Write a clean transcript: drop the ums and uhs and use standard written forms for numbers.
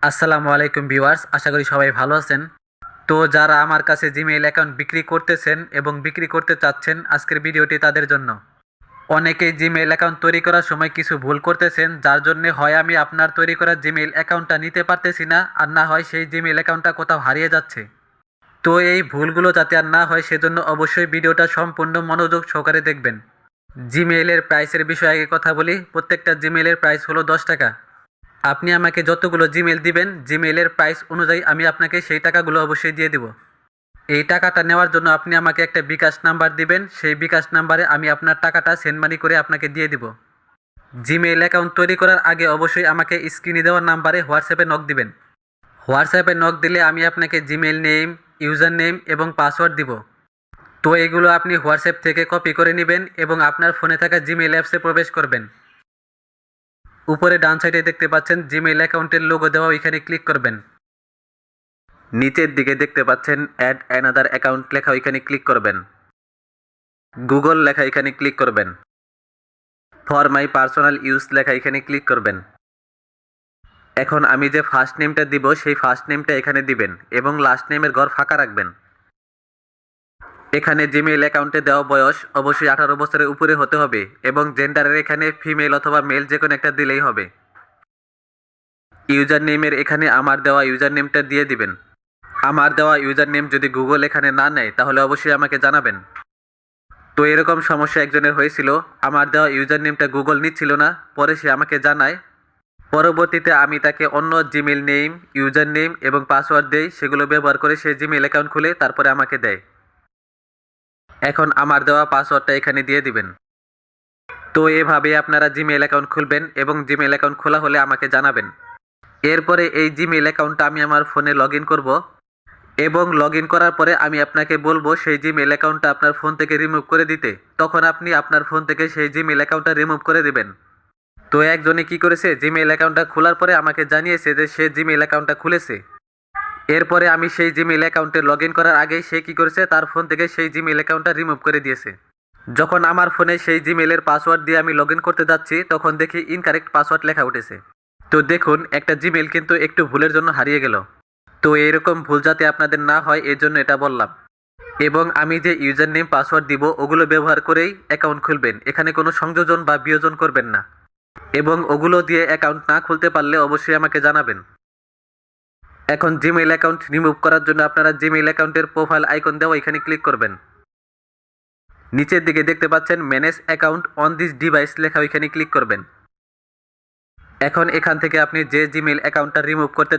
আসসালামু আলাইকুম ভিউয়ার্স, আশা করি সবাই ভালো আছেন। তো যারা আমার কাছে জিমেইল অ্যাকাউন্ট বিক্রি করতেছেন এবং বিক্রি করতে চাচ্ছেন, আজকের ভিডিওটি তাদের জন্য। অনেকেই জিমেইল অ্যাকাউন্ট তৈরি করার সময় কিছু ভুল করতেছেন, যার জন্য হয় আমি আপনার তৈরি করা জিমেইল অ্যাকাউন্টটা নিতে পারতেছি না, আর না হয় সেই জিমেইল অ্যাকাউন্টটা কোথাও হারিয়ে যাচ্ছে। তো এই ভুলগুলো যাতে আর না হয় সেজন্য অবশ্যই ভিডিওটা সম্পূর্ণ মনোযোগ সহকারে দেখবেন। জিমেইলের প্রাইসের বিষয়ে আগে কথা বলি। প্রত্যেকটা জিমেইলের প্রাইস হলো 10 টাকা। আপনি আমাকে যতগুলো জিমেল দিবেন, জিমেলের প্রাইস অনুযায়ী আমি আপনাকে সেই টাকাগুলো অবশ্যই দিয়ে দিব। এই টাকাটা নেওয়ার জন্য আপনি আমাকে একটা বিকাশ নাম্বার দিবেন, সেই বিকাশ নাম্বারে আমি আপনার টাকাটা সেন্ড মানি করে আপনাকে দিয়ে দিব। জিমেইল অ্যাকাউন্ট তৈরি করার আগে অবশ্যই আমাকে স্ক্রিনে দেওয়ার নাম্বারে হোয়াটসঅ্যাপে নক দিবেন। হোয়াটসঅ্যাপে নক দিলে আমি আপনাকে জিমেইল নেম, ইউজার নেম এবং পাসওয়ার্ড দিব। তো এগুলো আপনি হোয়াটসঅ্যাপ থেকে কপি করে নেবেন এবং আপনার ফোনে থাকা জিমেইল অ্যাপসে প্রবেশ করবেন। উপরে ডান সাইডে দেখতে পাচ্ছেন জিমেইল অ্যাকাউন্টের লোগো দেওয়া, ওইখানে ক্লিক করবেন। নিচের দিকে দেখতে পাচ্ছেন অ্যাড অ্যানাদার অ্যাকাউন্ট লেখা, ওইখানে ক্লিক করবেন। গুগল লেখা, এখানে ক্লিক করবেন। ফর মাই পার্সোনাল ইউজ লেখা, এখানে ক্লিক করবেন। এখন আমি যে ফার্স্ট নেমটা দিব সেই ফার্স্ট নেমটা এখানে দিবেন এবং লাস্ট নেমের ঘর ফাঁকা রাখবেন। এখানে জিমেইল অ্যাকাউন্টে দেওয়া বয়স অবশ্যই 18 বছরের উপরে হতে হবে এবং জেন্ডারের এখানে ফিমেল অথবা মেল যে কোনো একটা দিলেই হবে। ইউজার নেমের এখানে আমার দেওয়া ইউজার নেমটা দিয়ে দিবেন। আমার দেওয়া ইউজার নেম যদি গুগল এখানে না নেয় তাহলে অবশ্যই আমাকে জানাবেন। তো এরকম সমস্যা একজনের হয়েছিল, আমার দেওয়া ইউজার নেমটা গুগল নিচ্ছিল না, পরে সে আমাকে জানায়। পরবর্তীতে আমি তাকে অন্য জিমেল নেম, ইউজার নেম এবং পাসওয়ার্ড দেই, সেগুলো ব্যবহার করে সে জিমেল অ্যাকাউন্ট খুলে তারপরে আমাকে দেয়। এখন আমার দেওয়া পাসওয়ার্ডটা এখানে দিয়ে দিবেন। তো এভাবে আপনারা জিমেল অ্যাকাউন্ট খুলবেন এবং জিমেল অ্যাকাউন্ট খোলা হলে আমাকে জানাবেন। এরপরে এই জিমেল অ্যাকাউন্টটা আমি আমার ফোনে লগ ইন করবো এবং লগ ইন করার পরে আমি আপনাকে বলবো সেই জিমেল অ্যাকাউন্টটা আপনার ফোন থেকে রিমুভ করে দিতে। তখন আপনি আপনার ফোন থেকে সেই জিমেল অ্যাকাউন্টটা রিমুভ করে দিবেন। তো একজনে কি করেছে, জিমেল অ্যাকাউন্টটা খোলার পরে আমাকে জানিয়েছে যে সে জিমেল অ্যাকাউন্টটা খুলেছে। এরপরে আমি সেই জিমেল অ্যাকাউন্টে লগ ইন করার আগেই সে কি করেছে, তার ফোন থেকে সেই জিমেল অ্যাকাউন্টটা রিমুভ করে দিয়েছে। যখন আমার ফোনে সেই জিমেলের পাসওয়ার্ড দিয়ে আমি লগ ইন করতে যাচ্ছি তখন দেখি ইনকারেক্ট পাসওয়ার্ড লেখা উঠেছে। তো দেখুন, একটা জিমেল কিন্তু একটু ভুলের জন্য হারিয়ে গেল। তো এরকম ভুল যাতে আপনাদের না হয় এর জন্য এটা বললাম। এবং আমি যে ইউজার নেম পাসওয়ার্ড দিব ওগুলো ব্যবহার করেই অ্যাকাউন্ট খুলবেন, এখানে কোনো সংযোজন বা বিয়োজন করবেন না। এবং ওগুলো দিয়ে অ্যাকাউন্ট না খুলতে পারলে অবশ্যই আমাকে জানাবেন। এখন জিমেইল অ্যাকাউন্ট রিমুভ করার জন্য আপনারা জিমেইল অ্যাকাউন্টের প্রোফাইল আইকন দেওয়া, এখানে ক্লিক করবেন। নিচের দিকে দেখতে পাচ্ছেন manage account on this device লেখা, ওইখানে ক্লিক করবেন। এখন এখান থেকে আপনি যে জিমেইল অ্যাকাউন্টটা রিমুভ করতে